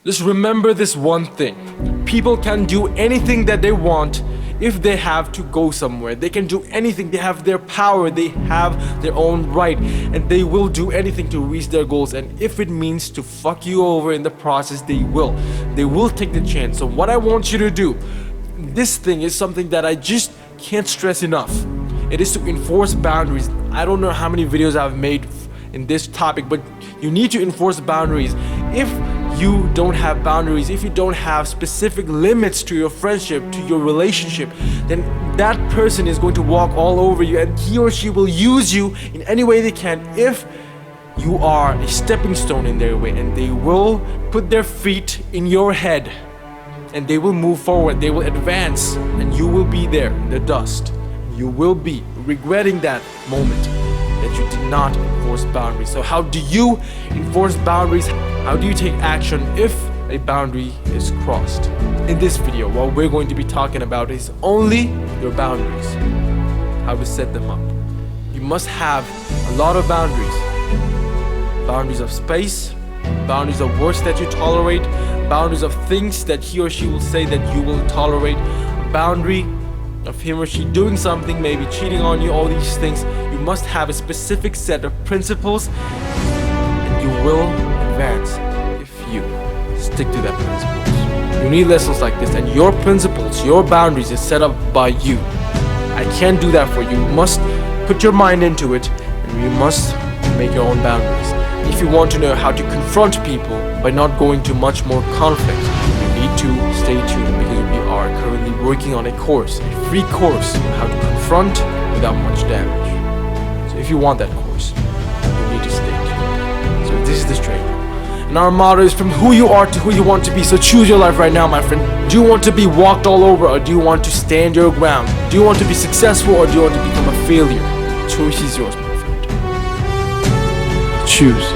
Just remember this one thing. People can do anything that they want if they have to go somewhere. They can do anything. They have their power. They have their own right. And they will do anything to reach their goals. And if it means to fuck you over in the process, they will. They will take the chance. So what I want you to do, this thing is something that I just can't stress enough. It is to enforce boundaries. I don't know how many videos I've made in this topic, but you need to enforce boundaries. If you don't have boundaries, if you don't have specific limits to your friendship, to your relationship, then that person is going to walk all over you, and he or she will use you in any way they can if you are a stepping stone in their way, and they will put their feet in your head and they will move forward, they will advance, and you will be there in the dust. You will be regretting that moment that you did not enforce boundaries. So how do you enforce boundaries? How do you take action if a boundary is crossed? In this video, what we're going to be talking about is only your boundaries, how to set them up. You must have a lot of boundaries. Boundaries of space, boundaries of words that you tolerate, boundaries of things that he or she will say that you will tolerate, boundary of him or she doing something, maybe cheating on you, all these things. You must have a specific set of principles, and you will advance if you stick to that principles. You need lessons like this, and your principles, your boundaries is set up by you. I can't do that for you. You must put your mind into it, and you must make your own boundaries. If you want to know how to confront people by not going to much more conflict, you need to stay tuned, because we are currently working on a course, a free course on how to confront without much damage. So if you want that course, you need to stay tuned. So this is the training. And our motto is from who you are to who you want to be. So choose your life right now, my friend. Do you want to be walked all over, or do you want to stand your ground? Do you want to be successful, or do you want to become a failure? The choice is yours, my friend. Choose.